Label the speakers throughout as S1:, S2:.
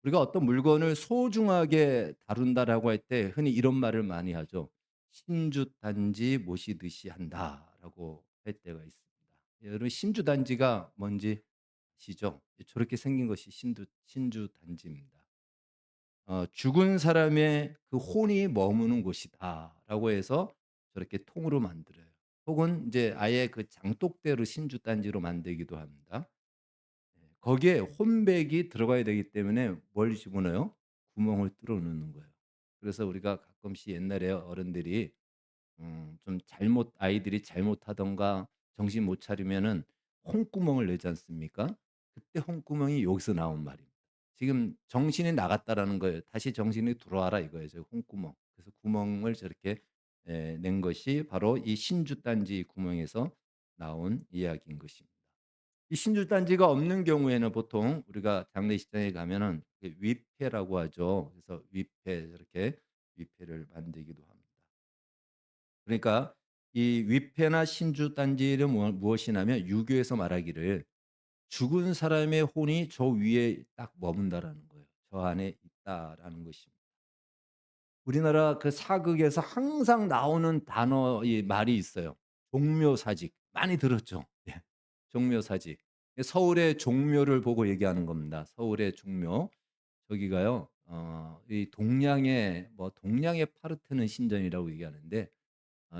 S1: 우리가 어떤 물건을 소중하게 다룬다라고 할 때 흔히 이런 말을 많이 하죠. "신주단지 모시듯이 한다."라고 할 때가 있습니다. 여러분 신주단지가 뭔지 아시죠? 저렇게 생긴 것이 신주단지입니다. "죽은 사람의 그 혼이 머무는 곳이다."라고 해서 저렇게 통으로 만들어요. 혹은 이제 아예 그 장독대로 신주단지로 만들기도 합니다. 거기에 혼백이 들어가야 되기 때문에 뭘 집어넣어요? 구멍을 뚫어 놓는 거예요. 그래서 우리가 가끔씩 옛날에 어른들이 좀 잘못 아이들이 잘못하던가 정신 못 차리면은 홍구멍을 내지 않습니까? 그때 홍구멍이 여기서 나온 말입니다. 지금 "정신이 나갔다."라는 거예요. "다시 정신이 들어와라." 이거예요, 저 홍구멍. 그래서 구멍을 저렇게 낸 것이 바로 이 신주단지 구멍에서 나온 이야기인 것입니다. 이 신주단지가 없는 경우에는 보통 우리가 장례식장에 가면은 위패라고 하죠. 그래서 위패 저렇게 위패를 만들기도 합니다. 그러니까 이 위패나 신주단지는 무엇이냐면 유교에서 말하기를 "죽은 사람의 혼이 저 위에 딱 머문다."라는 거예요. "저 안에 있다."라는 것입니다. 우리나라 그 사극에서 항상 나오는 단어 이 말이 있어요. 종묘사직. 많이 들었죠? 예. 종묘사직. 서울의 종묘를 보고 얘기하는 겁니다. 서울의 종묘. 저기가요. 이 동량의 동량의 파르테논 신전이라고 얘기하는데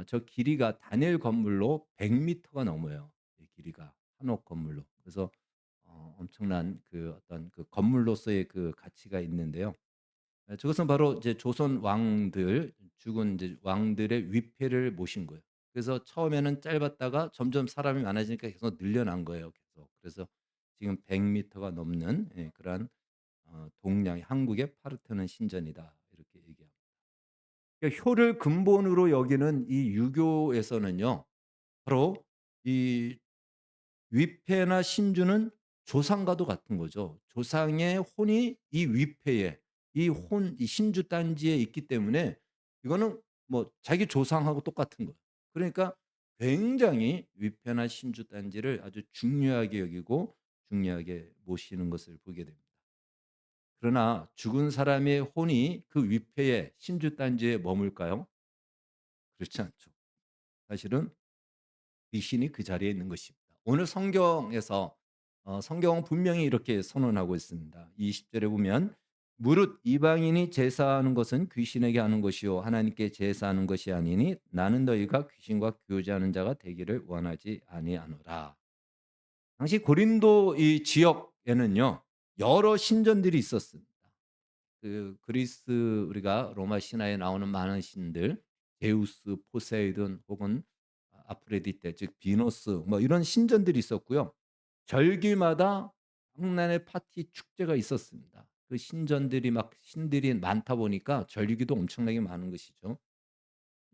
S1: 저 길이가 단일 건물로 100 미터가 넘어요. 이 길이가 한옥 건물로. 그래서 엄청난 그 어떤 그 건물로서의 그 가치가 있는데요. 저것은 바로 이제 조선 왕들 죽은 이제 왕들의 위패를 모신 거예요. 그래서 처음에는 짧았다가 점점 사람이 많아지니까 계속 늘려난 거예요 계속. 그래서 지금 100 미터가 넘는 그러한 동량의 한국의 파르테논 신전이다 이렇게 얘기합니다. 그러니까 효를 근본으로 여기는 이 유교에서는요. 바로 이 위패나 신주는 조상과도 같은 거죠. 조상의 혼이 이 위패에 이 신주 단지에 있기 때문에 이거는 뭐 자기 조상하고 똑같은 거예요. 그러니까 굉장히 위패나 신주 단지를 아주 중요하게 여기고 중요하게 모시는 것을 보게 됩니다. 그러나 죽은 사람의 혼이 그 위패에 신주 단지에 머물까요? 그렇지 않죠. 사실은 귀신이 그 자리에 있는 것입니다. 오늘 성경에서 성경은 분명히 이렇게 선언하고 있습니다. 20 절에 보면 "무릇 이방인이 제사하는 것은 귀신에게 하는 것이요 하나님께 제사하는 것이 아니니 나는 너희가 귀신과 교제하는 자가 되기를 원하지 아니하노라." 당시 고린도 이 지역에는요. 여러 신전들이 있었습니다. 그 그리스 우리가 로마 신화에 나오는 많은 신들 제우스, 포세이돈 혹은 아프로디테 즉 비너스 뭐 이런 신전들이 있었고요. 절기마다 장난의 파티 축제가 있었습니다. 그 신전들이 막 신들이 많다 보니까 절기도 엄청나게 많은 것이죠.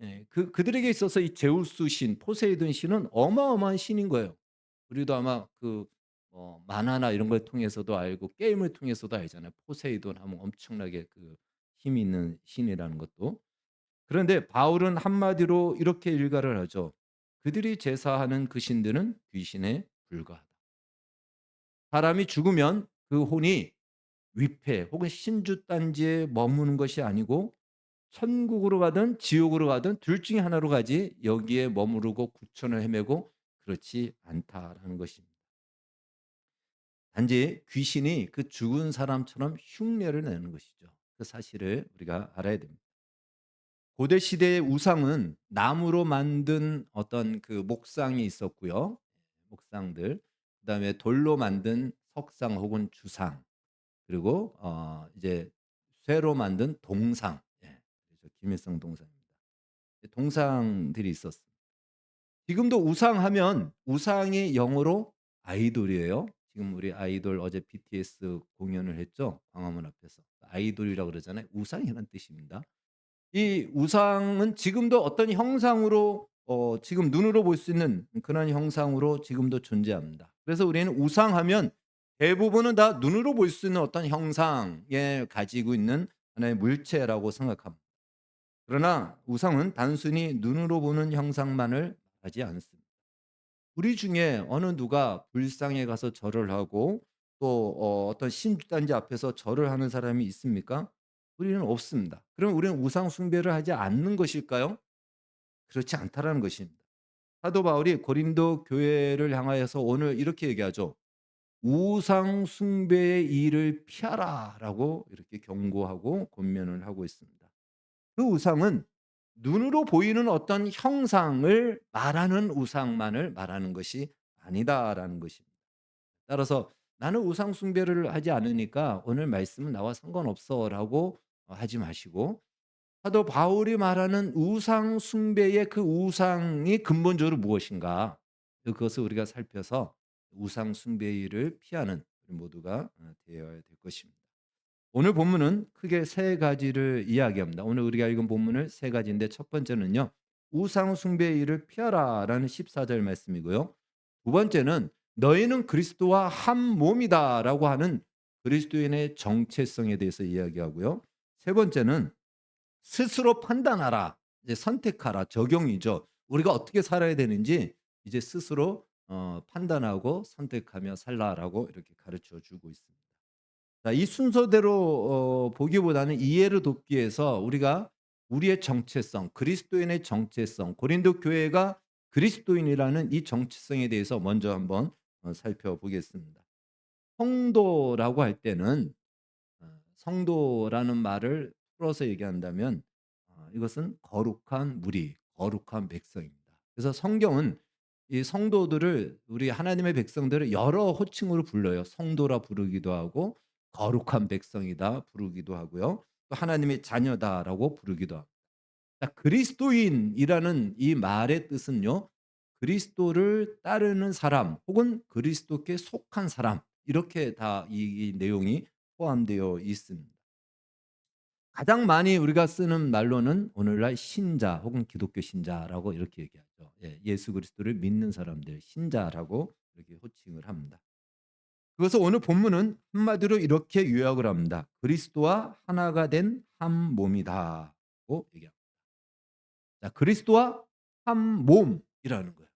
S1: 예. 그들에게 있어서 이 제우스 신, 포세이돈 신은 어마어마한 신인 거예요. 우리도 아마 그 만화나 이런 걸 통해서도 알고 게임을 통해서도 알잖아요. 포세이돈 하면 엄청나게 그 힘이 있는 신이라는 것도. 그런데 바울은 한마디로 이렇게 일갈을 하죠. 그들이 제사하는 그 신들은 귀신에 불과하다. 사람이 죽으면 그 혼이 위패 혹은 신주단지에 머무는 것이 아니고 천국으로 가든 지옥으로 가든 둘 중에 하나로 가지 여기에 머무르고 구천을 헤매고 그렇지 않다라는 것입니다. 단지 귀신이 그 죽은 사람처럼 흉내를 내는 것이죠. 그 사실을 우리가 알아야 됩니다. 고대 시대의 우상은 나무로 만든 어떤 그 목상이 있었고요. 목상들. 그다음에 돌로 만든 석상 혹은 주상. 그리고 이제 쇠로 만든 동상. 예. 그래서 김일성 동상입니다. 동상들이 있었습니다. 지금도 우상하면 우상이 영어로 아이돌이에요. 지금 우리 아이돌 어제 BTS 공연을 했죠, 광화문 앞에서. 아이돌이라고 그러잖아요. 우상이라는 뜻입니다. 이 우상은 지금도 어떤 형상으로 지금 눈으로 볼 수 있는 그런 형상으로 지금도 존재합니다. 그래서 우리는 우상하면 대부분은 다 눈으로 볼 수 있는 어떤 형상에 가지고 있는 하나의 물체라고 생각합니다. 그러나 우상은 단순히 눈으로 보는 형상만을 하지 않습니다. 우리 중에 어느 누가 불상에 가서 절을 하고 또 어떤 신주단지 앞에서 절을 하는 사람이 있습니까? 우리는 없습니다. 그럼 우리는 우상 숭배를 하지 않는 것일까요? 그렇지 않다라는 것입니다. 사도 바울이 고린도 교회를 향하여서 오늘 이렇게 얘기하죠. "우상 숭배의 일을 피하라."라고 이렇게 경고하고 권면을 하고 있습니다. 그 우상은 눈으로 보이는 어떤 형상을 말하는 우상만을 말하는 것이 아니다라는 것입니다. 따라서 "나는 우상 숭배를 하지 않으니까 오늘 말씀은 나와 상관없어."라고 하지 마시고 사도 바울이 말하는 우상 숭배의 그 우상이 근본적으로 무엇인가 그것을 우리가 살펴서 우상 숭배의 일을 피하는 우리 모두가 되어야 될 것입니다. 오늘 본문은 크게 세 가지를 이야기합니다. 오늘 우리가 읽은 본문을 세 가지인데 첫 번째는요. 우상 숭배의 일을 피하라라는 14절 말씀이고요. 두 번째는 너희는 그리스도와 한 몸이다라고 하는 그리스도인의 정체성에 대해서 이야기하고요. 세 번째는 스스로 판단하라. 이제 선택하라. 적용이죠. 우리가 어떻게 살아야 되는지 이제 스스로 판단하고 선택하며 살라라고 이렇게 가르쳐 주고 있습니다. 자, 이 순서대로 보기보다는 이해를 돕기 위해서 우리가 우리의 정체성, 그리스도인의 정체성, 고린도 교회가 그리스도인이라는 이 정체성에 대해서 먼저 한번 살펴보겠습니다. 성도라고 할 때는 성도라는 말을 풀어서 얘기한다면 이것은 거룩한 무리, 거룩한 백성입니다. 그래서 성경은 이 성도들을 우리 하나님의 백성들을 여러 호칭으로 불러요. 성도라 부르기도 하고 거룩한 백성이다 부르기도 하고요. 또 하나님의 자녀다라고 부르기도 합니다. 자, 그리스도인이라는 이 말의 뜻은요. 그리스도를 따르는 사람 혹은 그리스도께 속한 사람 이렇게 다 이 내용이 포함되어 있습니다. 가장 많이 우리가 쓰는 말로는 오늘날 신자 혹은 기독교 신자라고 이렇게 얘기하죠. 예, 예수 그리스도를 믿는 사람들 신자라고 이렇게 호칭을 합니다. 그래서 오늘 본문은 한마디로 이렇게 요약을 합니다. 그리스도와 하나가 된 한 몸이다고 얘기합니다. 자, 그리스도와 한 몸이라는 거예요.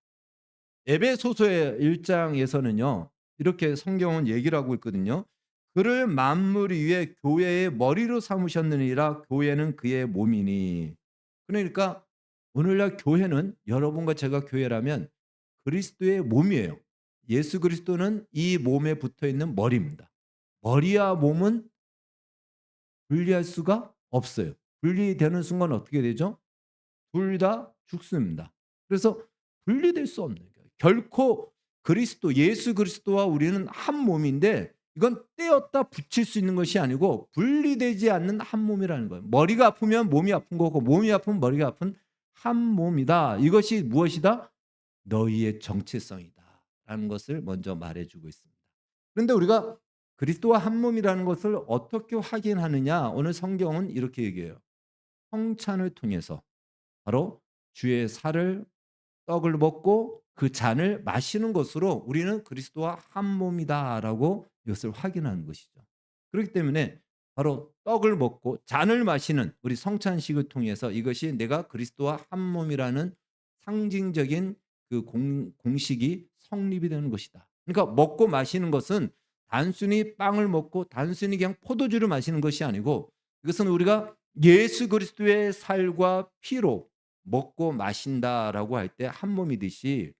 S1: 에베소서의 1장에서는요. 이렇게 성경은 얘기를 하고 있거든요. 그를 만물 위에 교회의 머리로 삼으셨느니라 교회는 그의 몸이니. 그러니까 오늘날 교회는 여러분과 제가 교회라면 그리스도의 몸이에요. 예수 그리스도는 이 몸에 붙어 있는 머리입니다. 머리와 몸은 분리할 수가 없어요. 분리되는 순간 어떻게 되죠? 둘 다 죽습니다. 그래서 분리될 수 없는 거예요. 결코 그리스도 예수 그리스도와 우리는 한 몸인데 이건 떼었다 붙일 수 있는 것이 아니고 분리되지 않는 한 몸이라는 거예요. 머리가 아프면 몸이 아픈 거고 몸이 아프면 머리가 아픈 한 몸이다. 이것이 무엇이다? 너희의 정체성이다라는 것을 먼저 말해 주고 있습니다. 그런데 우리가 그리스도와 한 몸이라는 것을 어떻게 확인하느냐? 오늘 성경은 이렇게 얘기해요. 성찬을 통해서 바로 주의 살을 떡을 먹고 그 잔을 마시는 것으로 우리는 그리스도와 한 몸이다라고 이것을 확인하는 것이죠. 그렇기 때문에 바로 떡을 먹고 잔을 마시는 우리 성찬식을 통해서 이것이 내가 그리스도와 한 몸이라는 상징적인 그 공식이 성립이 되는 것이다. 그러니까 먹고 마시는 것은 단순히 빵을 먹고 단순히 그냥 포도주를 마시는 것이 아니고 이것은 우리가 예수 그리스도의 살과 피로 먹고 마신다라고 할 때 한 몸이듯이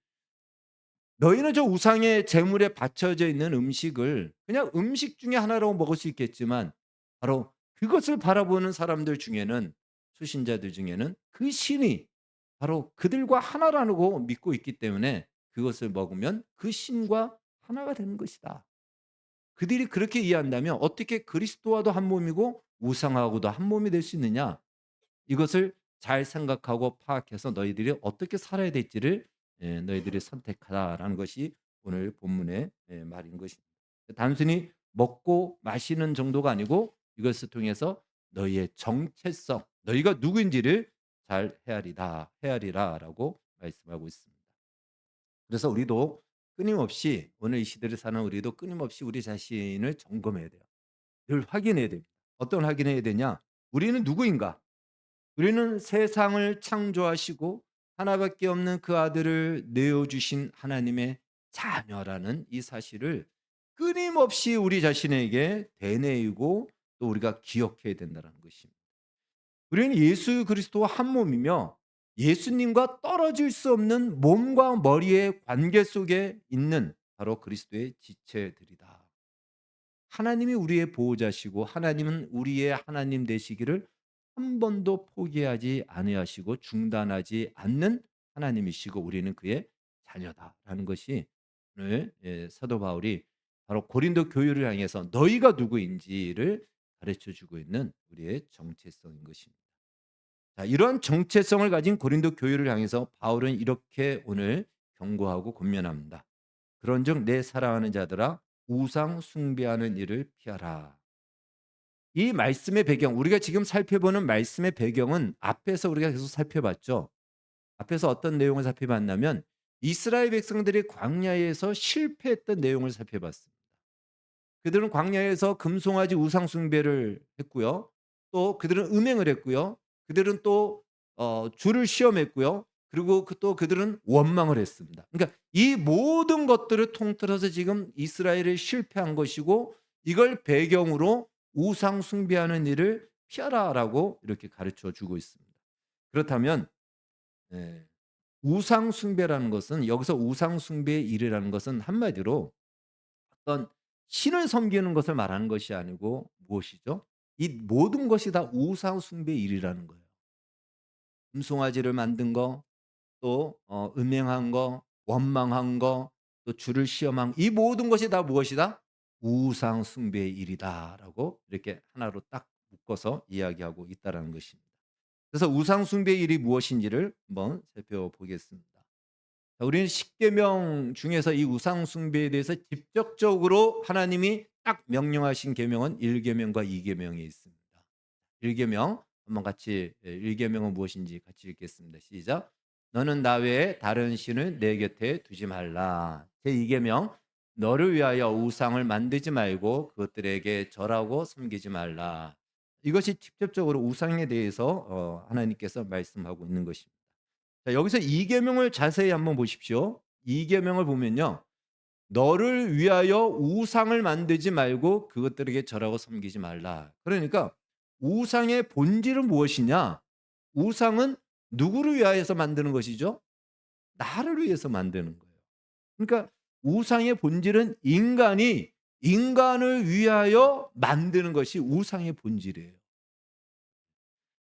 S1: 너희는 저 우상의 제물에 바쳐져 있는 음식을 그냥 음식 중에 하나라고 먹을 수 있겠지만 바로 그것을 바라보는 사람들 중에는 수신자들 중에는 그 신이 바로 그들과 하나라고 믿고 있기 때문에 그것을 먹으면 그 신과 하나가 되는 것이다. 그들이 그렇게 이해한다면 어떻게 그리스도와도 한 몸이고 우상하고도 한 몸이 될 수 있느냐? 이것을 잘 생각하고 파악해서 너희들이 어떻게 살아야 될지를 너희들이 선택하라라는 것이 오늘 본문의 말인 것입니다. 단순히 먹고 마시는 정도가 아니고 이것을 통해서 너희의 정체성, 너희가 누구인지를 잘 헤아리라라고 말씀하고 있습니다. 그래서 우리도 끊임없이 오늘 이 시대를 사는 우리도 끊임없이 우리 자신을 점검해야 돼요. 늘 확인해야 됩니다. 어떤 확인해야 되냐? 우리는 누구인가? 우리는 세상을 창조하시고 하나밖에 없는 그 아들을 내어 주신 하나님의 자녀라는 이 사실을 끊임없이 우리 자신에게 되뇌이고 또 우리가 기억해야 된다는 것입니다. 우리는 예수 그리스도와 한 몸이며 예수님과 떨어질 수 없는 몸과 머리의 관계 속에 있는 바로 그리스도의 지체들이다. 하나님이 우리의 보호자시고 하나님은 우리의 하나님 되시기를 한 번도 포기하지 아니하시고 중단하지 않는 하나님이시고 우리는 그의 자녀다라는 것이 오늘 사도 바울이 바로 고린도 교회를 향해서 너희가 누구인지를 가르쳐 주고 있는 우리의 정체성인 것입니다. 자, 이러한 정체성을 가진 고린도 교회를 향해서 바울은 이렇게 오늘 경고하고 권면합니다. 그런즉 내 사랑하는 자들아 우상 숭배하는 일을 피하라. 이 말씀의 배경, 우리가 지금 살펴보는 말씀의 배경은 앞에서 우리가 계속 살펴봤죠. 앞에서 어떤 내용을 살펴봤냐면 이스라엘 백성들이 광야에서 실패했던 내용을 살펴봤습니다. 그들은 광야에서 금송아지 우상 숭배를 했고요. 또 그들은 음행을 했고요. 그들은 또 주를 시험했고요. 그리고 또 그들은 원망을 했습니다. 그러니까 이 모든 것들을 통틀어서 지금 이스라엘이 실패한 것이고 이걸 배경으로 우상 숭배하는 일을 피하라라고 이렇게 가르쳐 주고 있습니다. 그렇다면 예, 우상 숭배라는 것은 여기서 우상 숭배의 일이라는 것은 한마디로 어떤 신을 섬기는 것을 말하는 것이 아니고 무엇이죠? 이 모든 것이 다 우상 숭배의 일이라는 거예요. 금송아지를 만든 거, 또 음행한 거, 원망한 거, 또 주를 시험한 이 모든 것이 다 무엇이다? 우상 숭배의 일이다라고 이렇게 하나로 딱 묶어서 이야기하고 있다라는 것입니다. 그래서 우상 숭배의 일이 무엇인지를 한번 살펴보겠습니다. 자, 우리는 십계명 중에서 이 우상 숭배에 대해서 직접적으로 하나님이 딱 명령하신 계명은 1계명과 2계명이 있습니다. 1계명 한번 같이 1계명은 무엇인지 같이 읽겠습니다. 시작. 너는 나 외에 다른 신을 내 곁에 두지 말라. 제 2계명 너를 위하여 우상을 만들지 말고 그것들에게 절하고 섬기지 말라. 이것이 직접적으로 우상에 대해서 하나님께서 말씀하고 있는 것입니다. 자, 여기서 이 계명을 자세히 한번 보십시오. 이 계명을 보면요. 너를 위하여 우상을 만들지 말고 그것들에게 절하고 섬기지 말라. 그러니까 우상의 본질은 무엇이냐? 우상은 누구를 위하여서 만드는 것이죠? 나를 위해서 만드는 거예요. 그러니까 우상의 본질은 인간이 인간을 위하여 만드는 것이 우상의 본질이에요.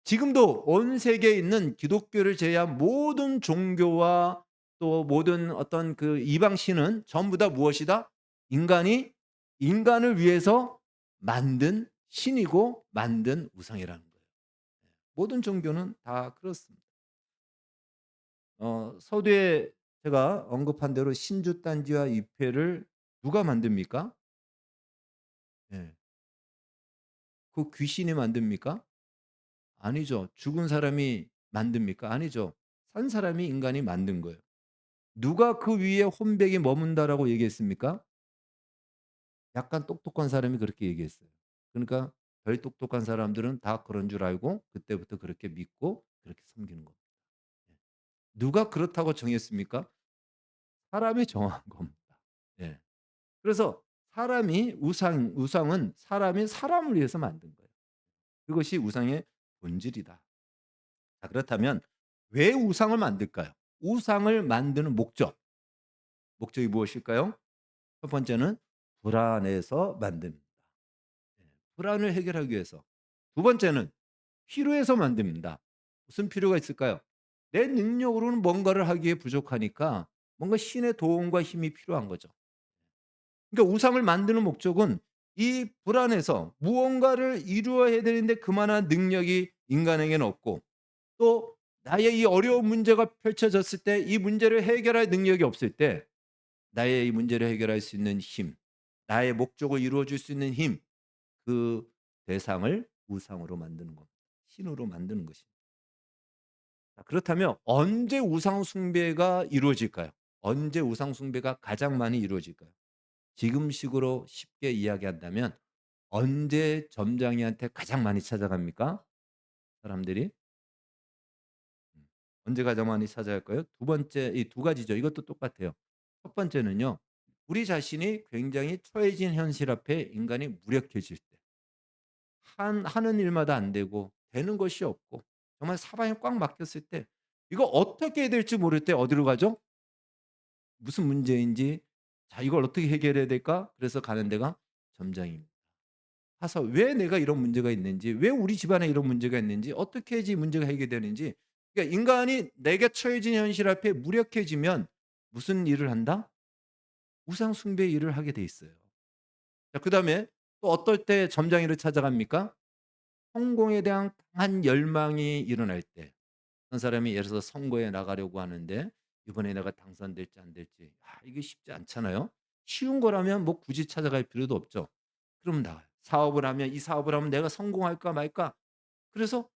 S1: 지금도 온 세계에 있는 기독교를 제외한 모든 종교와 또 모든 어떤 그 이방 신은 전부 다 무엇이다? 인간이 인간을 위해서 만든 신이고 만든 우상이라는 거예요. 모든 종교는 다 그렇습니다. 서두에 제가 언급한 대로 신주단지와 입회를 누가 만듭니까? 예. 그 귀신이 만듭니까? 아니죠. 죽은 사람이 만듭니까? 아니죠. 산 사람이 인간이 만든 거예요. 누가 그 위에 혼백이 머문다라고 얘기했습니까? 약간 똑똑한 사람이 그렇게 얘기했어요. 그러니까 별 똑똑한 사람들은 다 그런 줄 알고 그때부터 그렇게 믿고 그렇게 섬기는 겁니다. 예. 누가 그렇다고 정했습니까? 사람이 정한 겁니다. 예. 그래서 사람이 우상은 사람이 사람을 위해서 만든 거예요. 그것이 우상의 본질이다. 자, 그렇다면 왜 우상을 만들까요? 우상을 만드는 목적이 무엇일까요? 첫 번째는 불안해서 만듭니다. 예, 불안을 해결하기 위해서. 두 번째는 필요해서 만듭니다. 무슨 필요가 있을까요? 내 능력으로는 뭔가를 하기에 부족하니까 뭔가 신의 도움과 힘이 필요한 거죠. 그러니까 우상을 만드는 목적은 이 불안해서 무언가를 이루어야 되는데 그만한 능력이 인간에게는 없고 또 나의 이 어려운 문제가 펼쳐졌을 때 이 문제를 해결할 능력이 없을 때 나의 이 문제를 해결할 수 있는 힘, 나의 목적을 이루어 줄 수 있는 힘, 그 대상을 우상으로 만드는 겁니다. 신으로 만드는 것입니다. 자, 그렇다면 언제 우상 숭배가 이루어질까요? 언제 우상 숭배가 가장 많이 이루어질까요? 지금식으로 쉽게 이야기한다면 언제 점장이한테 가장 많이 찾아갑니까? 사람들이? 언제 가장 많이 찾아갈까요? 두 번째 이 두 가지죠. 이것도 똑같아요. 첫 번째는요. 우리 자신이 굉장히 처해진 현실 앞에 인간이 무력해질 때, 하는 일마다 안 되고 되는 것이 없고 정말 사방이 꽉 막혔을 때, 이거 어떻게 해야 될지 모를 때 어디로 가죠? 무슨 문제인지 '자 이걸 어떻게 해결해야 될까?' 그래서 가는 데가 점장입니다. 가서 왜 내가 이런 문제가 있는지, 왜 우리 집안에 이런 문제가 있는지, 어떻게 해야지 문제가 해결되는지. 그러니까 인간이 내가 처해진 현실 앞에 무력해지면 무슨 일을 한다? 우상 숭배의 일을 하게 돼 있어요. 자 그다음에 또 어떨 때 점장이를 찾아갑니까? 성공에 대한 강한 열망이 일어날 때. 한 사람이 예를 들어서 선거에 나가려고 하는데 이번에 내가 당선될지 안 될지 이게 쉽지 않잖아요. 쉬운 거라면 뭐 굳이 찾아갈 필요도 없죠. 그럼 나가요. 사업을 하면 이 사업을 하면 내가 성공할까 말까. 그래서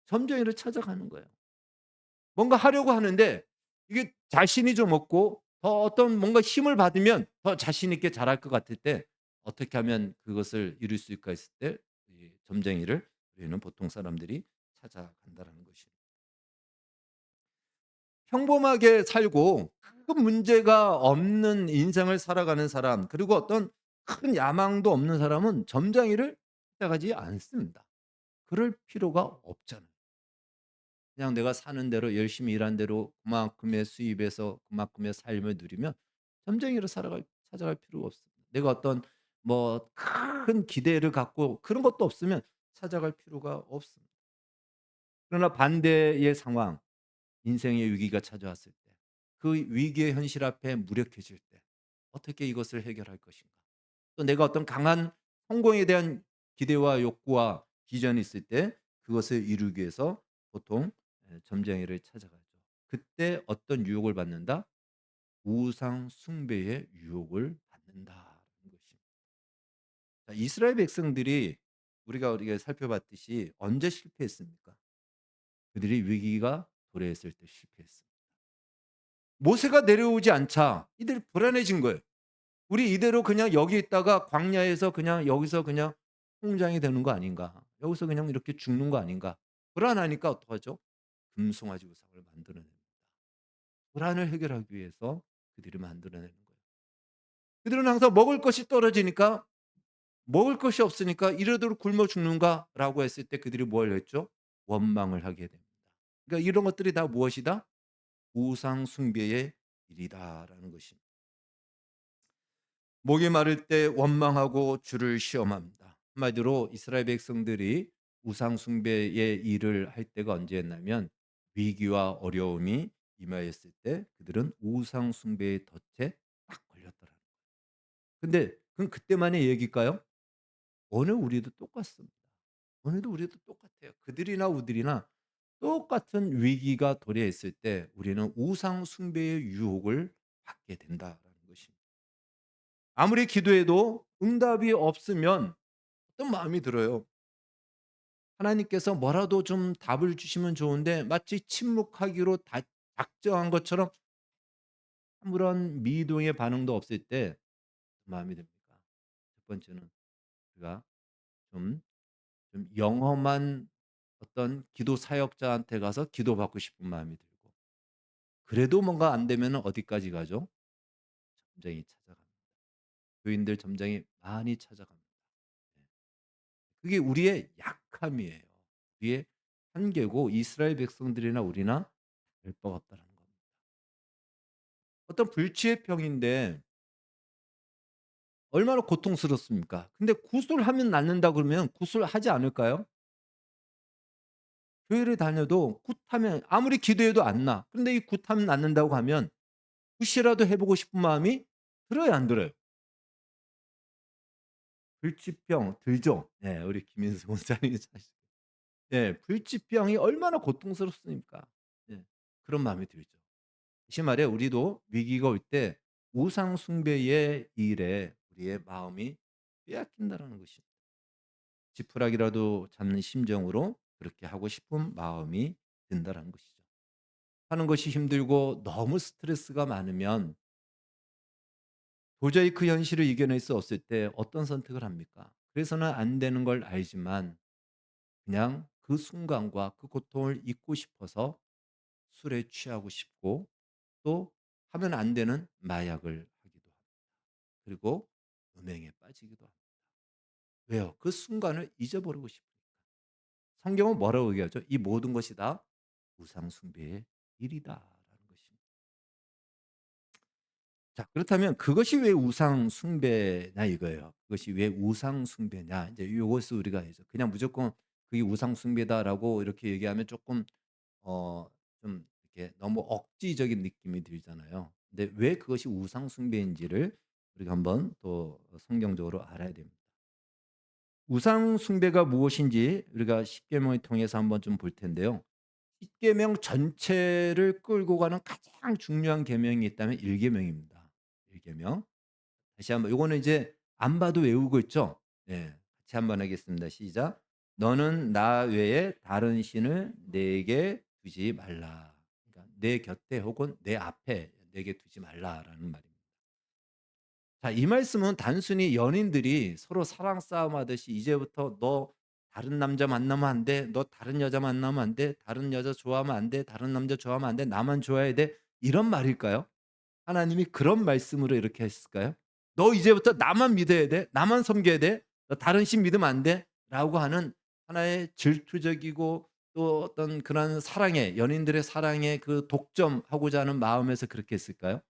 S1: 점쟁이를 찾아가는 거예요. 뭔가 하려고 하는데 이게 자신이 좀 없고 더 어떤 뭔가 힘을 받으면 더 자신 있게 잘할 것 같을 때 어떻게 하면 그것을 이룰 수 있을까 했을 때 이 점쟁이를 우리는 보통 사람들이 찾아간다라는 것이에요. 평범하게 살고 큰 문제가 없는 인생을 살아가는 사람, 그리고 어떤 큰 야망도 없는 사람은 점쟁이를 찾아가지 않습니다. 그럴 필요가 없잖아요. 그냥 내가 사는 대로 열심히 일한 대로 그만큼의 수입에서 그만큼의 삶을 누리면 점쟁이로 살아갈 찾아갈 필요가 없습니다. 내가 어떤 뭐 큰 기대를 갖고 그런 것도 없으면 찾아갈 필요가 없습니다. 그러나 반대의 상황, 인생의 위기가 찾아왔을 때, 그 위기의 현실 앞에 무력해질 때 어떻게 이것을 해결할 것인가? 또 내가 어떤 강한 성공에 대한 기대와 욕구와 비전이 있을 때 그것을 이루기 위해서 보통 점쟁이를 찾아가죠. 그때 어떤 유혹을 받는다? 우상 숭배의 유혹을 받는다는 것입니다. 자, 이스라엘 백성들이 우리가 살펴봤듯이 언제 실패했습니까? 그들이 위기가 도래했을 때 실패했습니다. 모세가 내려오지 않자 이들이 불안해진 거예요. '우리 이대로 그냥 여기 있다가 광야에서 그냥 여기서 그냥 통장이 되는 거 아닌가? 여기서 그냥 이렇게 죽는 거 아닌가?' 불안하니까 어떡하죠? 금송아지 우상을 만들어냅니다. 불안을 해결하기 위해서 그들이 만들어내는 거예요. 그들은 항상 먹을 것이 떨어지니까, 먹을 것이 없으니까 '이러도록 굶어 죽는가?'라고 했을 때 그들이 뭘 했죠? 원망을 하게 됩니다. 그러니까 이런 것들이 다 무엇이다? 우상 숭배의 일이다라는 것입니다. 목이 마를 때 원망하고 주를 시험합니다. 한마디로 이스라엘 백성들이 우상 숭배의 일을 할 때가 언제였냐면 위기와 어려움이 임하였을 때 그들은 우상 숭배의 덫에 딱 걸렸더라. 근데 그건 그때만의 얘기일까요? 오늘 우리도 똑같습니다. 오늘도 우리도 똑같아요. 그들이나 우리나 똑같은 위기가 도래했을 때 우리는 우상 숭배의 유혹을 받게 된다라는 것입니다. 아무리 기도해도 응답이 없으면 어떤 마음이 들어요. 하나님께서 뭐라도 좀 답을 주시면 좋은데 마치 침묵하기로 작정한 것처럼 아무런 미동의 반응도 없을 때 마음이 듭니까? 첫 번째는 우리가 좀, 좀 영험한 어떤 기도 사역자한테 가서 기도받고 싶은 마음이 들고, 그래도 뭔가 안 되면 어디까지 가죠? 점쟁이 찾아갑니다. 교인들 점쟁이 많이 찾아갑니다. 네. 그게 우리의 약함이에요. 우리의 한계고 이스라엘 백성들이나 우리나 될 바가 없다는 겁니다. 어떤 불치의 병인데 얼마나 고통스럽습니까? 근데 굿을 하면 낫는다 그러면 굿을 하지 않을까요? 교회를 다녀도 굿하면 아무리 기도해도 안 나. 그런데 이 굿하면 낫는다고 하면 굿이라도 해 보고 싶은 마음이 들어요, 안 들어요? 불치병 들죠? 네. 우리 김인수 목사님이 사실 예. 불치병이 얼마나 고통스럽습니까? 예. 그런 마음이 들죠. 다시 말해 우리도 위기가 올 때 우상 숭배의 일에 우리의 마음이 빼앗긴다라는 것입니다. 지푸라기라도 잡는 심정으로 그렇게 하고 싶은 마음이 든다라는 것이죠. 하는 것이 힘들고 너무 스트레스가 많으면 도저히 그 현실을 이겨낼 수 없을 때 어떤 선택을 합니까? 그래서는 안 되는 걸 알지만 그냥 그 순간과 그 고통을 잊고 싶어서 술에 취하고 싶고 또 하면 안 되는 마약을 하기도 합니다. 그리고 음행에 빠지기도 합니다. 왜요? 그 순간을 잊어버리고 싶으니까. 성경은 뭐라고 얘기하죠? "이 모든 것이 다 우상 숭배의 일이다."라는 것입니다. 자, 그렇다면 그것이 왜 우상 숭배냐 이거예요. 그것이 왜 우상 숭배냐. 이제 요것을 우리가 이제 그냥 무조건 그게 우상 숭배다라고 이렇게 얘기하면 조금 어 좀 이렇게 너무 억지적인 느낌이 들잖아요. 근데 왜 그것이 우상 숭배인지를 우리가 한번 또 성경적으로 알아야 됩니다. 우상 숭배가 무엇인지 우리가 십계명을 통해서 한번 좀 볼 텐데요. 십계명 전체를 끌고 가는 가장 중요한 계명이 있다면 일계명입니다. 일계명. 다시 한번 요거는 이제 안 봐도 외우고 있죠? 네. 같이 한번 하겠습니다. 시작. "너는 나 외에 다른 신을 내게 두지 말라." 그러니까 내 곁에 혹은 내 앞에 내게 두지 말라라는 말입니다. 자, 이 말씀은 단순히 연인들이 서로 사랑 싸움하듯이 "이제부터 너 다른 남자 만나면 안 돼. 너 다른 여자 만나면 안 돼. 다른 여자 좋아하면 안 돼. 다른 남자 좋아하면 안 돼. 나만 좋아해야 돼." 이런 말일까요? 하나님이 그런 말씀으로 이렇게 했을까요? "너 이제부터 나만 믿어야 돼. 나만 섬겨야 돼. 너 다른 신 믿으면 안 돼." 라고 하는 하나의 질투적이고 또 어떤 그런 사랑의 연인들의 사랑에 그 독점하고자 하는 마음에서 그렇게 했을까요?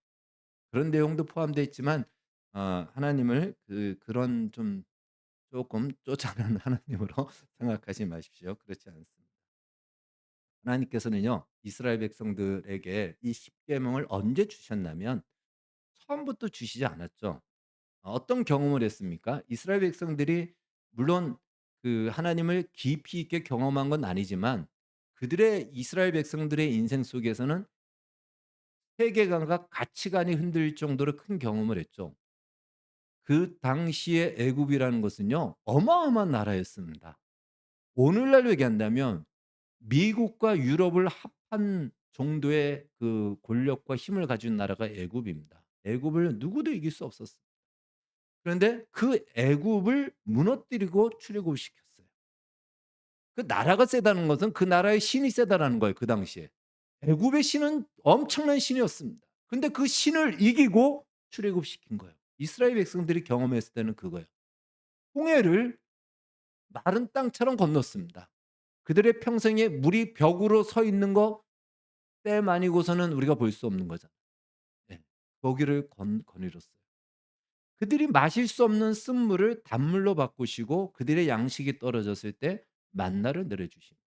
S1: 그런 내용도 포함되어 있지만 하나님을 그런 좀 조금 쪼잔한 하나님으로 생각하지 마십시오. 그렇지 않습니다. 하나님께서는요. 이스라엘 백성들에게 이 십계명을 언제 주셨냐면 처음부터 주시지 않았죠. 어떤 경험을 했습니까? 이스라엘 백성들이 물론 그 하나님을 깊이 있게 경험한 건 아니지만 그들의 이스라엘 백성들의 인생 속에서는 세계관과 가치관이 흔들릴 정도로 큰 경험을 했죠. 그 당시에 애굽이라는 것은요. 어마어마한 나라였습니다. 오늘날로 얘기한다면 미국과 유럽을 합한 정도의 그 권력과 힘을 가진 나라가 애굽입니다. 애굽을 누구도 이길 수 없었어요. 그런데 그 애굽을 무너뜨리고 출애굽을 시켰어요. 그 나라가 세다는 것은 그 나라의 신이 세다라는 거예요, 그 당시에. 애굽의 신은 엄청난 신이었습니다. 근데 그 신을 이기고 출애굽시킨 거예요. 이스라엘 백성들이 경험했을 때는 그거예요. 홍해를 마른 땅처럼 건넜습니다. 그들의 평생에 물이 벽으로 서 있는 거 때 아니고서는 우리가 볼 수 없는 거잖아요. 네. 거기를 거닐었어요. 그들이 마실 수 없는 쓴물을 단물로 바꾸시고 그들의 양식이 떨어졌을 때 만나를 내려 주십니다.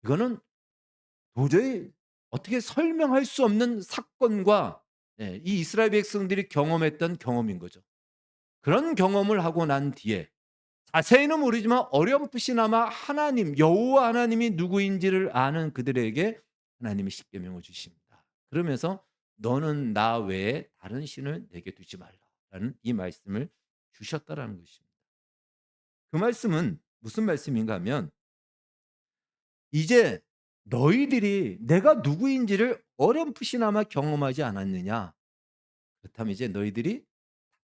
S1: 이거는 도저히 어떻게 설명할 수 없는 사건과 이 이스라엘 백성들이 경험했던 경험인 거죠. 그런 경험을 하고 난 뒤에 자세히는 모르지만 어렴풋이나마 하나님 여호와 하나님이 누구인지를 아는 그들에게 하나님이 십계명을 주십니다. 그러면서 "너는 나 외에 다른 신을 내게 두지 말라."라는 이 말씀을 주셨다라는 것입니다. 그 말씀은 무슨 말씀인가 하면 이제 너희들이 내가 누구인지를 어렴풋이나마 경험하지 않았느냐? 그렇다면 이제 너희들이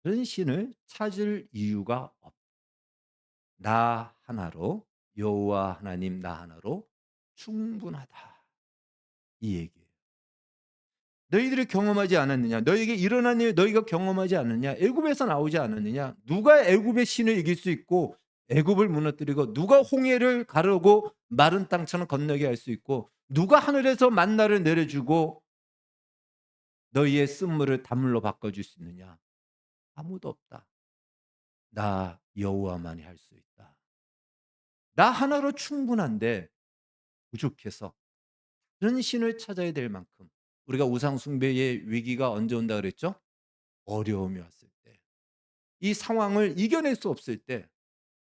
S1: 다른 신을 찾을 이유가 없다. 나 하나로 여호와 하나님 나 하나로 충분하다. 이 얘기예요. 너희들이 경험하지 않았느냐? 너희에게 일어난 일 너희가 경험하지 않았느냐? 애굽에서 나오지 않았느냐? 누가 애굽의 신을 이길 수 있고 애굽을 무너뜨리고 누가 홍해를 가르고 마른 땅처럼 건너게 할 수 있고 누가 하늘에서 만나를 내려주고 너희의 쓴물을 단물로 바꿔 줄 수 있느냐? 아무도 없다. 나 여호와만이 할 수 있다. 나 하나로 충분한데 부족해서 그런 신을 찾아야 될 만큼 우리가 우상 숭배의 위기가 언제 온다 그랬죠? 어려움이 왔을 때. 이 상황을 이겨낼 수 없을 때,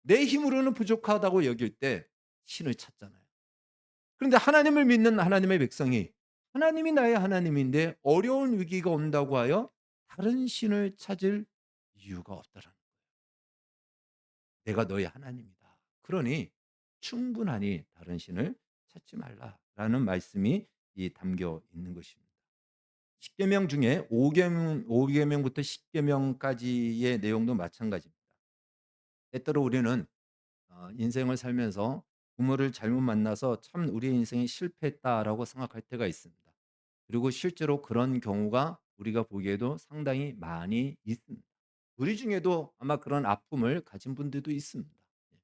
S1: 내 힘으로는 부족하다고 여길 때 신을 찾잖아요. 그런데 하나님을 믿는 하나님의 백성이 하나님이 나의 하나님인데 어려운 위기가 온다고 하여 다른 신을 찾을 이유가 없다라는 내가 너의 하나님이다. 그러니 충분하니 다른 신을 찾지 말라라는 말씀이 담겨 있는 것입니다. 십계명 중에 오계명부터 십계명까지의 내용도 마찬가지입니다. 때때로 우리는 인생을 살면서 부모를 잘못 만나서 '참 우리의 인생이 실패했다.'라고 생각할 때가 있습니다. 그리고 실제로 그런 경우가 우리가 보기에도 상당히 많이 있습니다. 우리 중에도 아마 그런 아픔을 가진 분들도 있습니다. 예.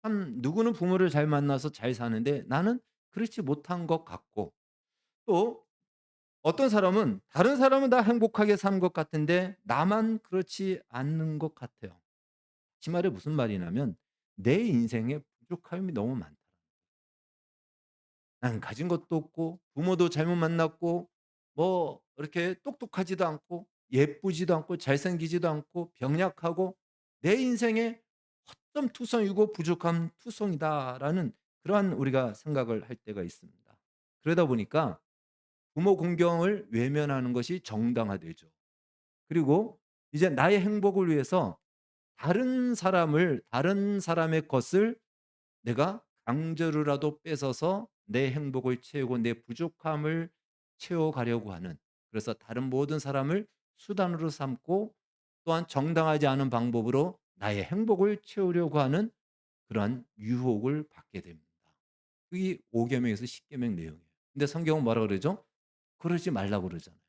S1: 참 누구는 부모를 잘 만나서 잘 사는데 나는 그렇지 못한 것 같고, 또 어떤 사람은 다른 사람은 다 행복하게 사는 것 같은데 나만 그렇지 않는 것 같아요. 이 말이 무슨 말이냐면 내 인생에 부족함이 너무 많다. 난 가진 것도 없고 부모도 잘못 만났고 뭐 이렇게 똑똑하지도 않고 예쁘지도 않고 잘생기지도 않고 병약하고 내 인생에 허점 투성이고 부족함 투성이다라는 그러한 우리가 생각을 할 때가 있습니다. 그러다 보니까 부모 공경을 외면하는 것이 정당화되죠. 그리고 이제 나의 행복을 위해서 다른 사람의 것을 내가 강제로라도 뺏어서 내 행복을 채우고 내 부족함을 채워가려고 하는, 그래서 다른 모든 사람을 수단으로 삼고 또한 정당하지 않은 방법으로 나의 행복을 채우려고 하는 그러한 유혹을 받게 됩니다. 그게 5 계명에서 10 계명 내용이에요. 근데 성경은 뭐라 그러죠? 그러지 말라고 그러잖아요.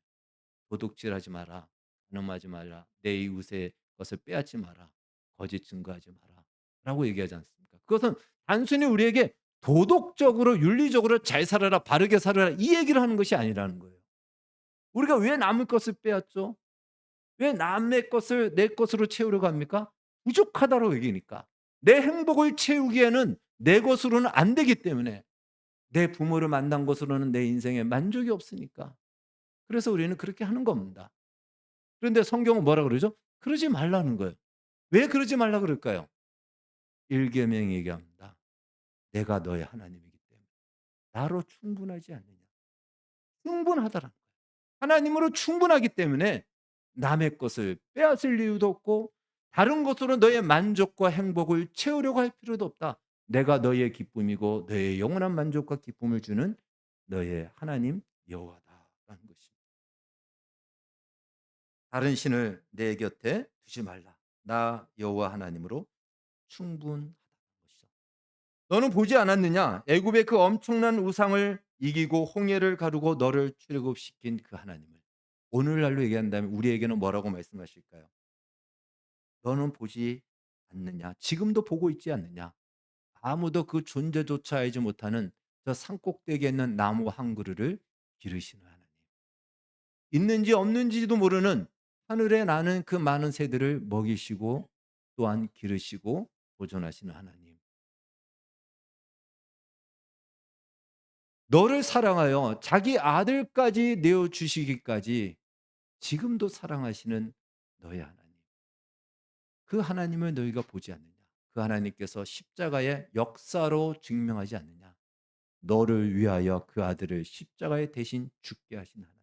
S1: 도둑질하지 마라. 간음하지 말라. 내 이웃의 것을 빼앗지 마라. 거짓 증거하지 마라. 라고 얘기하지 않습니까? 그것은 단순히 우리에게 도덕적으로 윤리적으로 잘 살아라, 바르게 살아라 이 얘기를 하는 것이 아니라는 거예요. 우리가 왜 남의 것을 빼앗죠? 왜 남의 것을 내 것으로 채우려고 합니까? 부족하다고 얘기니까. 내 행복을 채우기에는 내 것으로는 안 되기 때문에, 내 부모를 만난 것으로는 내 인생에 만족이 없으니까. 그래서 우리는 그렇게 하는 겁니다. 그런데 성경은 뭐라 그러죠? 그러지 말라는 거예요. 왜 그러지 말라 그럴까요? 1 계명이 얘기합니다. 내가 너의 하나님이기 때문에. 나로 충분하지 않느냐. 충분하다라는 거예요. 하나님으로 충분하기 때문에 남의 것을 빼앗을 이유도 없고 다른 것으로 너의 만족과 행복을 채우려고 할 필요도 없다. 내가 너의 기쁨이고 너의 영원한 만족과 기쁨을 주는 너의 하나님 여호와다라는 것입니다. 다른 신을 내 곁에 두지 말라. 나 여호와 하나님으로 충분하다는 것이죠. 너는 보지 않았느냐? 애굽의 그 엄청난 우상을 이기고 홍해를 가르고 너를 출애굽시킨 그 하나님을. 오늘날로 얘기한다면 우리에게는 뭐라고 말씀하실까요? 너는 보지 않느냐? 지금도 보고 있지 않느냐? 아무도 그 존재조차 알지 못하는 저 산꼭대기에 있는 나무 한 그루를 기르시는 하나님. 있는지 없는지도 모르는 하늘에 나는 그 많은 새들을 먹이시고 또한 기르시고 보존하시는 하나님. 너를 사랑하여 자기 아들까지 내어 주시기까지 지금도 사랑하시는 너의 하나님. 그 하나님을 너희가 보지 않느냐? 그 하나님께서 십자가의 역사로 증명하지 않느냐? 너를 위하여 그 아들을 십자가에 대신 죽게 하신 하나님.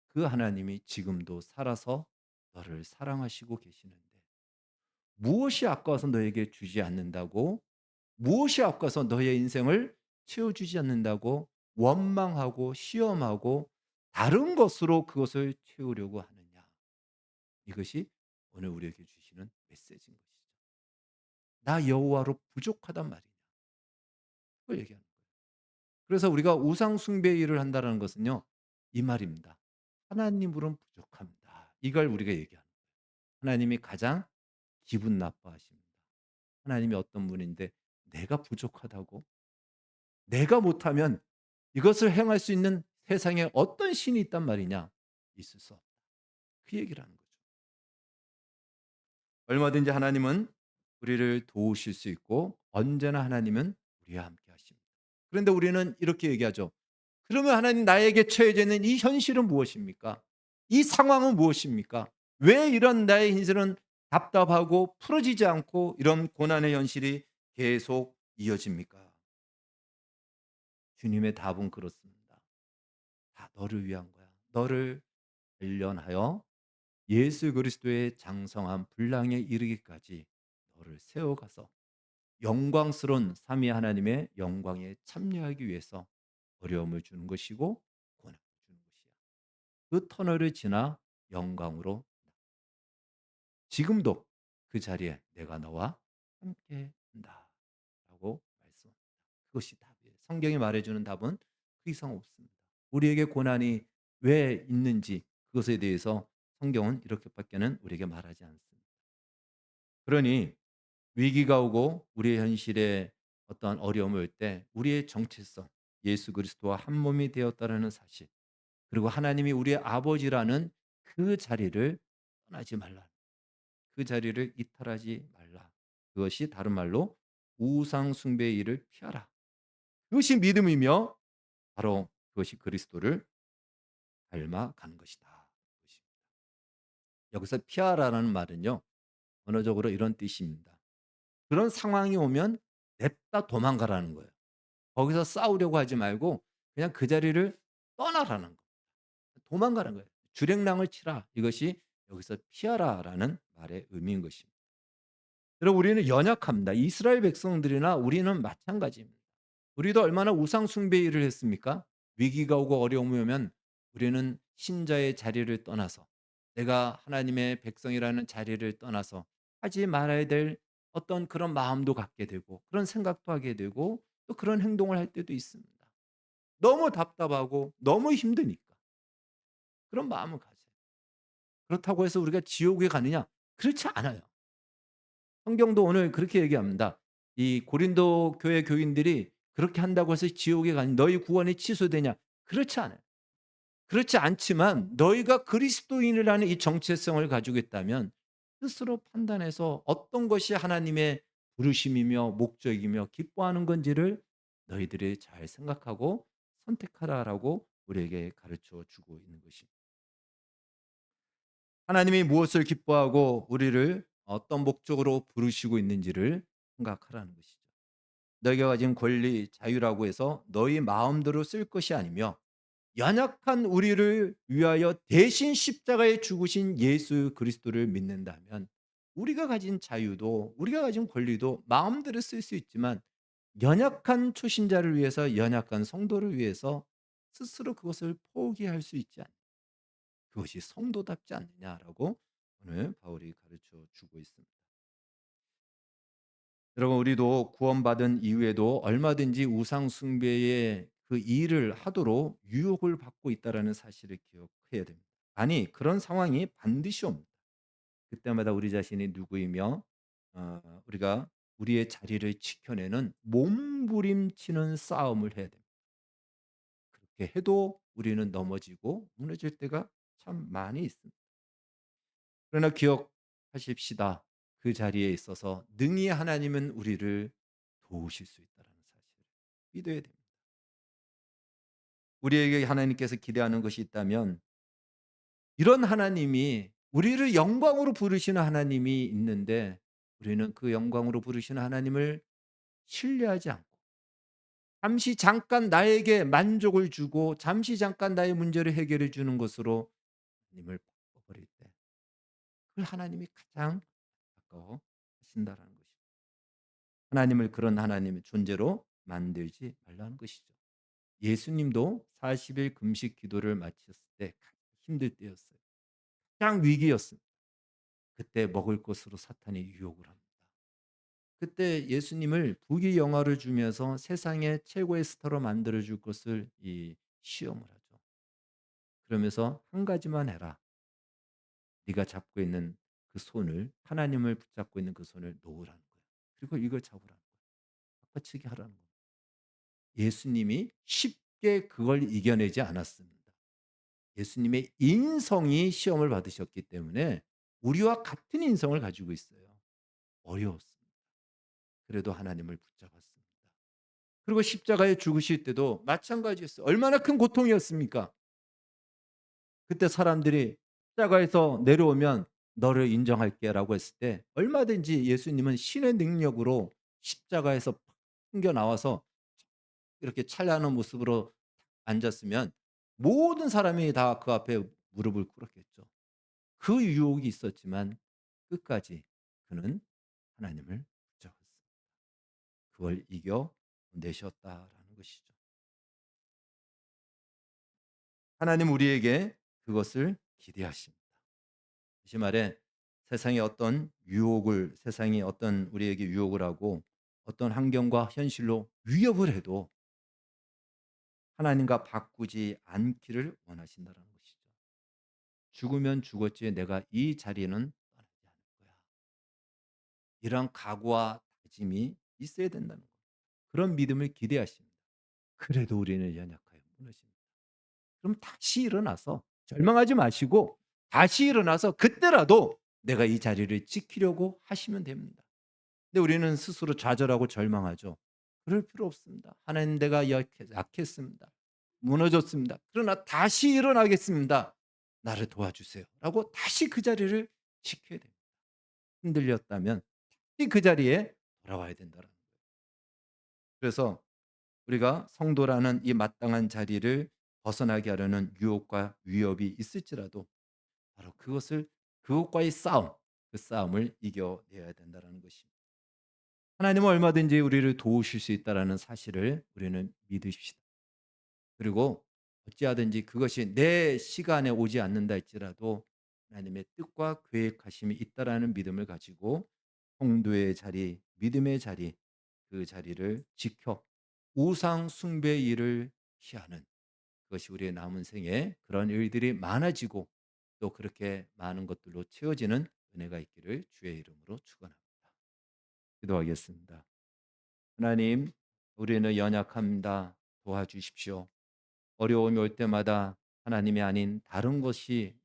S1: 그 하나님이 지금도 살아서 너를 사랑하시고 계시는데 무엇이 아까워서 너에게 주지 않는다고, 무엇이 아까워서 너의 인생을 채워주지 않는다고 원망하고 시험하고 다른 것으로 그것을 채우려고 하느냐. 이것이 오늘 우리에게 주시는 메시지인 것이죠. 나 여호와로 부족하단 말이냐. 그걸 얘기하는 거예요. 그래서 우리가 우상 숭배 일을 한다는 것은요. 이 말입니다. 하나님으로는 부족합니다. 이걸 우리가 얘기하는 거예요. 하나님이 가장 기분 나빠하십니다. 하나님이 어떤 분인데 내가 부족하다고? 내가 못하면 이것을 행할 수 있는 세상에 어떤 신이 있단 말이냐? 있을 수 없다. 그 얘기를 하는 거죠. 얼마든지 하나님은 우리를 도우실 수 있고 언제나 하나님은 우리와 함께 하십니다. 그런데 우리는 이렇게 얘기하죠. 그러면 하나님 나에게 처해져 있는 이 현실은 무엇입니까? 이 상황은 무엇입니까? 왜 이런 나의 인생은 답답하고 풀어지지 않고 이런 고난의 현실이 계속 이어집니까? 주님의 답은 그렇습니다. 다 너를 위한 거야. 너를 단련하여 예수 그리스도의 장성한 분량에 이르기까지 너를 세워가서 영광스러운 삼위 하나님의 영광에 참여하기 위해서 어려움을 주는 것이고 고난을 주는 것이야. 그 터널을 지나 영광으로 지금도 그 자리에 내가 너와 함께 한다라고 말씀합니다. 그것이 답이에요. 성경이 말해주는 답은 그 이상 없습니다. 우리에게 고난이 왜 있는지 그것에 대해서 성경은 이렇게밖에는 우리에게 말하지 않습니다. 그러니 위기가 오고 우리의 현실에 어떠한 어려움이 올 때 우리의 정체성, 예수 그리스도와 한 몸이 되었다라는 사실, 그리고 하나님이 우리의 아버지라는 그 자리를 떠나지 말라. 그 자리를 이탈하지 말라. 그것이 다른 말로 우상 숭배의 일을 피하라. 그것이 믿음이며 바로 그것이 그리스도를 닮아가는 것이다. 여기서 피하라라는 말은요, 언어적으로 이런 뜻입니다. 그런 상황이 오면 냅다 도망가라는 거예요. 거기서 싸우려고 하지 말고 그냥 그 자리를 떠나라는 거. 도망가는 거예요. 주랭랑을 치라. 이것이 여기서 피하라라는 말의 의미인 것입니다. 여러분, 우리는 연약합니다. 이스라엘 백성들이나 우리는 마찬가지입니다. 우리도 얼마나 우상 숭배 일을 했습니까? 위기가 오고 어려움이 오면 우리는 신자의 자리를 떠나서, 내가 하나님의 백성이라는 자리를 떠나서 하지 말아야 될 어떤 그런 마음도 갖게 되고 그런 생각도 하게 되고 또 그런 행동을 할 때도 있습니다. 너무 답답하고 너무 힘드니까 그런 마음을 가져요. 그렇다고 해서 우리가 지옥에 가느냐? 그렇지 않아요. 성경도 오늘 그렇게 얘기합니다. 이 고린도 교회 교인들이 그렇게 한다고 해서 지옥에 가니 너희 구원이 취소되냐? 그렇지 않아요. 그렇지 않지만 너희가 그리스도인이라는 이 정체성을 가지고 있다면 스스로 판단해서 어떤 것이 하나님의 부르심이며 목적이며 기뻐하는 건지를 너희들이 잘 생각하고 선택하라라고 우리에게 가르쳐 주고 있는 것입니다. 하나님이 무엇을 기뻐하고 우리를 어떤 목적으로 부르시고 있는지를 생각하라는 것이죠. 너희가 가진 권리, 자유라고 해서 너희 마음대로 쓸 것이 아니며 연약한 우리를 위하여 대신 십자가에 죽으신 예수 그리스도를 믿는다면 우리가 가진 자유도 우리가 가진 권리도 마음대로 쓸 수 있지만 연약한 초신자를 위해서 연약한 성도를 위해서 스스로 그것을 포기할 수 있지 않냐. 그것이 성도답지 않느냐라고 오늘 바울이 가르쳐 주고 있습니다. 여러분, 우리도 구원받은 이후에도 얼마든지 우상 숭배의 그 일을 하도록 유혹을 받고 있다라는 사실을 기억해야 됩니다. 아니, 그런 상황이 반드시 옵니다. 그때마다 우리 자신이 누구이며 우리가 우리의 자리를 지켜내는 몸부림치는 싸움을 해야 됩니다. 그렇게 해도 우리는 넘어지고 무너질 때가 참 많이 있습니다. 그러나 기억하십시다. 그 자리에 있어서 능히 하나님은 우리를 도우실 수 있다는 사실을 믿어야 됩니다. 우리에게 하나님께서 기대하는 것이 있다면 이런 하나님이 우리를 영광으로 부르시는 하나님이 있는데 우리는 그 영광으로 부르시는 하나님을 신뢰하지 않고 잠시 잠깐 나에게 만족을 주고 잠시 잠깐 나의 문제를 해결해 주는 것으로 하나님을 바꿔버릴 때 그 하나님이 가장 가까워 하신다라는 것입니다. 하나님을 그런 하나님의 존재로 만들지 말라는 것이죠. 예수님도 40일 금식 기도를 마쳤을 때 가장 힘들 때였어요. 가장 위기였습니다. 그때 먹을 것으로 사탄이 유혹을 합니다. 그때 예수님을 부귀영화를 주면서 세상의 최고의 스타로 만들어 줄 것을 이 시험을 하죠. 그러면서 한 가지만 해라. 네가 잡고 있는 그 손을 하나님을 붙잡고 있는 그 손을 놓으라는 거예요. 그리고 이걸 잡으라는 거예요. 바꿔치기 하라는 거예요. 예수님이 쉽게 그걸 이겨내지 않았습니다. 예수님의 인성이 시험을 받으셨기 때문에 우리와 같은 인성을 가지고 있어요. 어려웠습니다. 그래도 하나님을 붙잡았습니다. 그리고 십자가에 죽으실 때도 마찬가지였어요. 얼마나 큰 고통이었습니까? 그때 사람들이 십자가에서 내려오면 너를 인정할게라고 했을 때 얼마든지 예수님은 신의 능력으로 십자가에서 팍 튕겨 나와서 이렇게 찬란한 모습으로 앉았으면 모든 사람이 다 그 앞에 무릎을 꿇었겠죠. 그 유혹이 있었지만 끝까지 그는 하나님을 붙잡았습니다. 그걸 이겨 내셨다라는 것이죠. 하나님 우리에게 그것을 기대하십니다. 다시 말해 세상의 어떤 유혹을 세상이 어떤 우리에게 유혹을 하고 어떤 환경과 현실로 위협을 해도 하나님과 바꾸지 않기를 원하신다는 것이죠. 죽으면 죽었지 내가 이 자리는 떠나지 않을 거야. 이런 각오와 다짐이 있어야 된다는 거예요. 그런 믿음을 기대하십니다. 그래도 우리는 연약하여 무너집니다. 그럼 다시 일어나서 절망하지 마시고 다시 일어나서 그때라도 내가 이 자리를 지키려고 하시면 됩니다. 근데 우리는 스스로 좌절하고 절망하죠. 그럴 필요 없습니다. 하나님 내가 약했습니다. 무너졌습니다. 그러나 다시 일어나겠습니다. 나를 도와주세요. 라고 다시 그 자리를 지켜야 됩니다. 흔들렸다면 다시 그 자리에 돌아와야 된다는 거예요. 그래서 우리가 성도라는 이 마땅한 자리를 벗어나게 하려는 유혹과 위협이 있을지라도 바로 그것과의 싸움, 그 싸움을 이겨내야 된다는 것입니다. 하나님은 얼마든지 우리를 도우실 수 있다는 사실을 우리는 믿으십시다. 그리고 어찌하든지 그것이 내 시간에 오지 않는다 할지라도 하나님의 뜻과 계획하심이 있다라는 믿음을 가지고 성도의 자리, 믿음의 자리, 그 자리를 지켜 우상 숭배 일을 피하는 그것이 우리의 남은 생에 그런 일들이 많아지고 또 그렇게 많은 것들로 채워지는 은혜가 있기를 주의 이름으로 축원합니다. 기도하겠습니다. 하나님, 우리는 연약합니다. 도와주십시오. 어려움이 올 때마다 하나님이 아닌 다른 것이